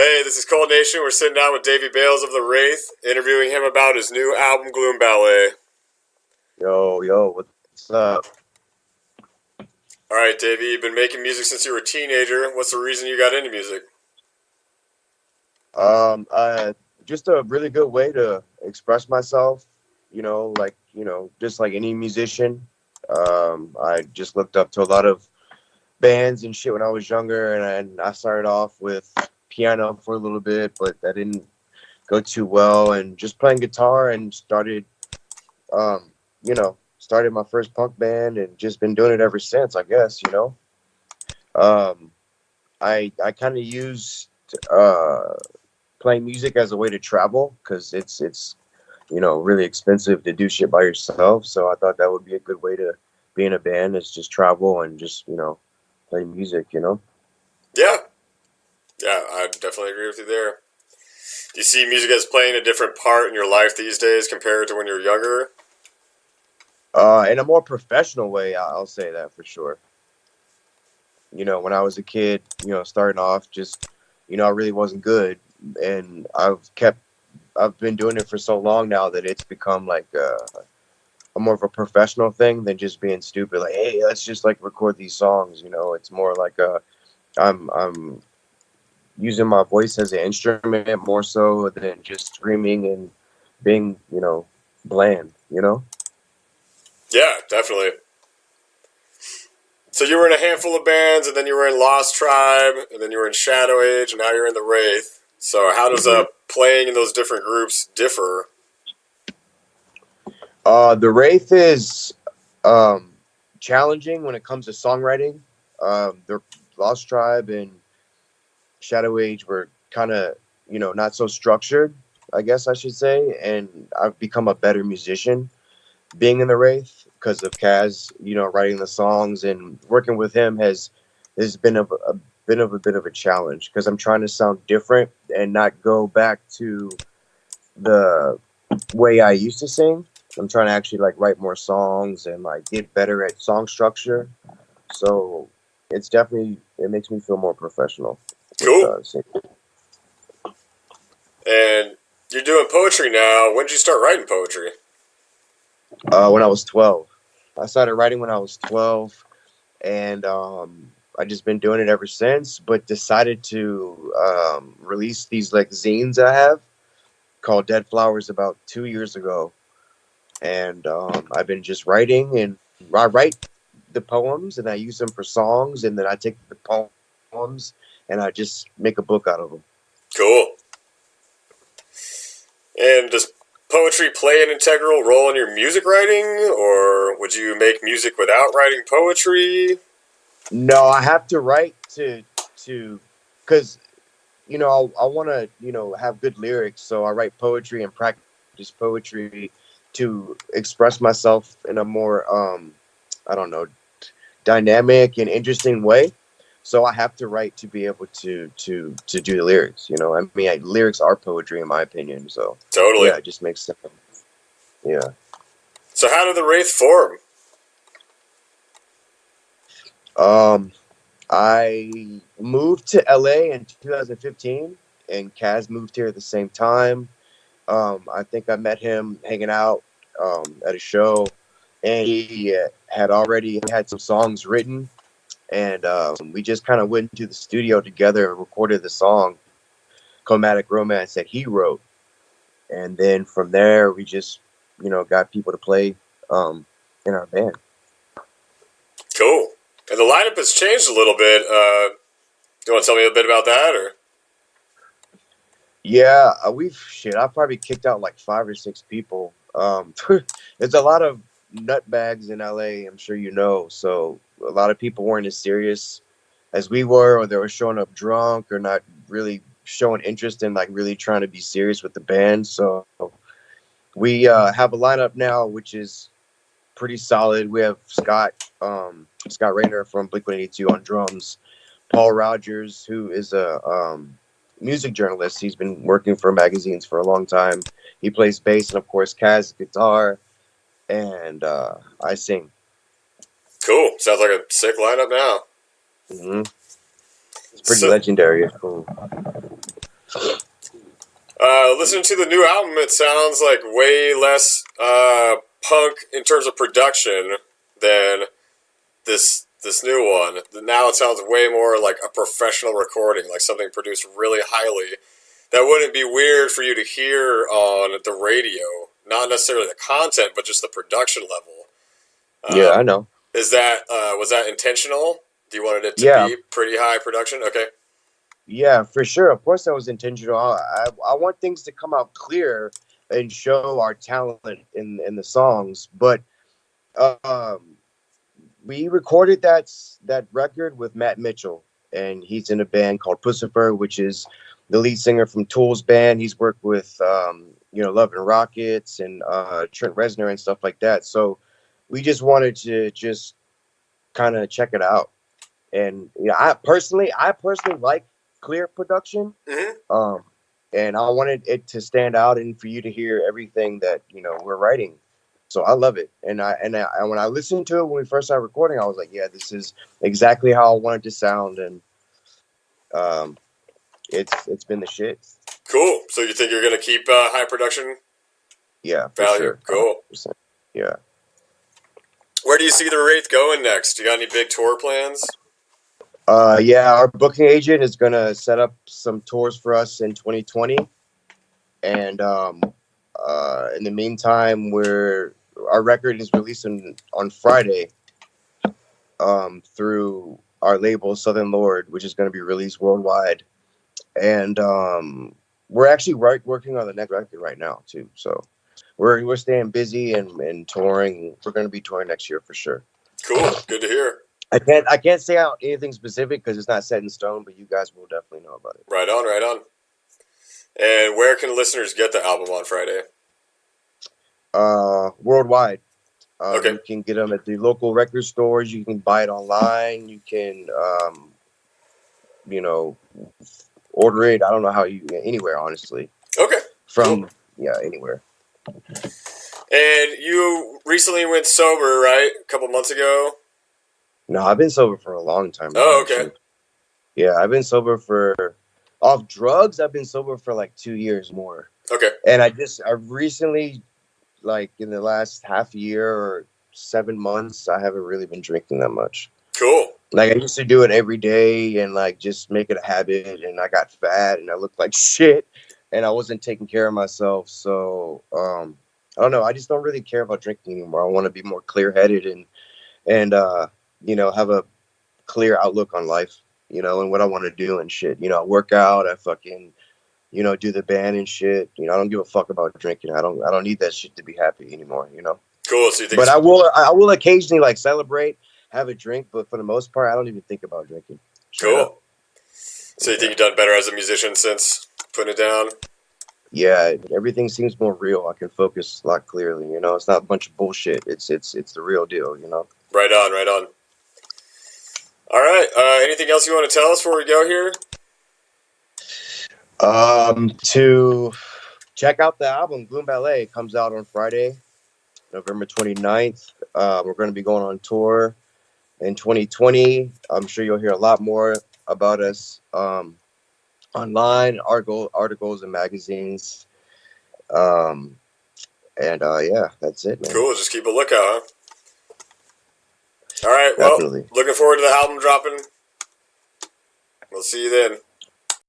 Hey, this is Cold Nation. We're sitting down with Davey Bales of the Wraith, interviewing him about his new album, Gloom Ballet. Yo, what's up? All right, Davey, you've been making music since you were a teenager. What's the reason you got into music? Just a really good way to express myself, just like any musician. I just looked up to a lot of bands and shit when I was younger, and I started off with piano for a little bit, but that didn't go too well, and just playing guitar and started my first punk band and just been doing it ever since, I guess. I kind of used playing music as a way to travel because it's really expensive to do shit by yourself. So I thought that would be a good way to be in a band, is just travel and just play music. Yeah, I definitely agree with you there. Do you see music as playing a different part in your life these days compared to when you were younger? In a more professional way, I'll say that for sure. When I was a kid, starting off, just I really wasn't good, and I've been doing it for so long now that it's become like a more of a professional thing than just being stupid. Like, hey, let's just like record these songs. It's more like I'm using my voice as an instrument more so than just screaming and being bland. Yeah, definitely. So you were in a handful of bands, and then you were in Lost Tribe, and then you were in Shadow Age, and now you're in the Wraith. So how does playing in those different groups differ? The Wraith is challenging when it comes to songwriting. The Lost Tribe and Shadow Age were kind of, not so structured, I guess I should say. And I've become a better musician being in the Wraith because of Kaz, writing the songs, and working with him has been a bit of a challenge because I'm trying to sound different and not go back to the way I used to sing. I'm trying to actually like write more songs and like get better at song structure. So it makes me feel more professional. Cool. And you're doing poetry now. When did you start writing poetry? When I was 12. I started writing when I was 12, and I just been doing it ever since, but decided to release these like zines I have called Dead Flowers about 2 years ago. And I've been just writing, and I write the poems and I use them for songs, and then I take the poems and I just make a book out of them. Cool. And does poetry play an integral role in your music writing, or would you make music without writing poetry? No, I have to write to because I want to have good lyrics, so I write poetry and practice poetry to express myself in a more I don't know, dynamic and interesting way. So I have to write to be able to do the lyrics. I mean, lyrics are poetry in my opinion. So Totally. yeah, it just makes sense. Yeah. So how did the Wraith form? I moved to LA in 2015, and Kaz moved here at the same time. I think I met him hanging out at a show, and he had already had some songs written, and we just kind of went into the studio together and recorded the song "Chromatic Romance" that he wrote, and then from there we just got people to play in our band. Cool. And the lineup has changed a little bit. Do you want to tell me a bit about that, or? Yeah, I've probably kicked out like 5 or 6 people. There's a lot of nutbags in LA, I'm sure you know. So a lot of people weren't as serious as we were, or they were showing up drunk or not really showing interest in like really trying to be serious with the band. So we have a lineup now, which is pretty solid. We have Scott Rayner from Blink-182 on drums, Paul Rogers, who is a music journalist. He's been working for magazines for a long time. He plays bass, and of course Kaz guitar, and I sing. Cool. Sounds like a sick lineup now. Mm-hmm. It's pretty legendary. It's cool. Listening to the new album, it sounds like way less punk in terms of production than this new one. Now it sounds way more like a professional recording, like something produced really highly. That wouldn't be weird for you to hear on the radio. Not necessarily the content, but just the production level. Yeah, I know. Was that intentional? Do you wanted it to Yeah. be pretty high production? Okay. Yeah, for sure. Of course, that was intentional. I want things to come out clear and show our talent in the songs. But we recorded that record with Matt Mitchell, and he's in a band called Pucifer, which is the lead singer from Tool's band. He's worked with Love and Rockets and Trent Reznor and stuff like that. So we just wanted to just kind of check it out. And I personally like clear production. Mm-hmm. And I wanted it to stand out and for you to hear everything that we're writing. So I love it. And when I listened to it when we first started recording, I was like, yeah, this is exactly how I wanted to sound. And it's been the shit. Cool. So you think you're gonna keep high production? Yeah, for value. sure. Cool. 100%. Yeah. Where do you see the Wraith going next? You got any big tour plans? Yeah, our booking agent is gonna set up some tours for us in 2020, and in the meantime, our record is released on Friday through our label Southern Lord, which is going to be released worldwide, and we're actually working on the next record right now too. So we're staying busy and touring. We're going to be touring next year for sure. Cool, good to hear. I can't say out anything specific because it's not set in stone, but you guys will definitely know about it. Right on, right on. And where can listeners get the album on Friday? Worldwide. Okay. You can get them at the local record stores. You can buy it online. You can, order it. I don't know how anywhere, honestly. Okay. Cool. Anywhere. And you recently went sober, right? A couple months ago? No, I've been sober for a long time. Oh, okay. Yeah, I've been sober off drugs. I've been sober for like 2 years more. Okay. And I recently, like in the last half year or 7 months, I haven't really been drinking that much. Cool. Like I used to do it every day and like just make it a habit, and I got fat and I looked like shit and I wasn't taking care of myself. So I don't know. I just don't really care about drinking anymore. I want to be more clear-headed and have a clear outlook on life, and what I want to do and shit. I work out, I fucking do the band and shit. I don't give a fuck about drinking. I don't need that shit to be happy anymore, Cool. So you think but I will occasionally like celebrate, have a drink, but for the most part I don't even think about drinking. Cool. So you think you've done better as a musician since putting it down? Yeah, everything seems more real. I can focus a lot clearly, it's not a bunch of bullshit. It's the real deal, Right on, right on. All right. Anything else you want to tell us before we go here? To check out the album, Gloom Ballet comes out on Friday, November 29th. We're going to be going on tour in 2020. I'm sure you'll hear a lot more about us online, articles and magazines. Yeah, that's it, man. Cool. Just keep a lookout, huh? All right. Definitely. Well, looking forward to the album dropping. We'll see you then.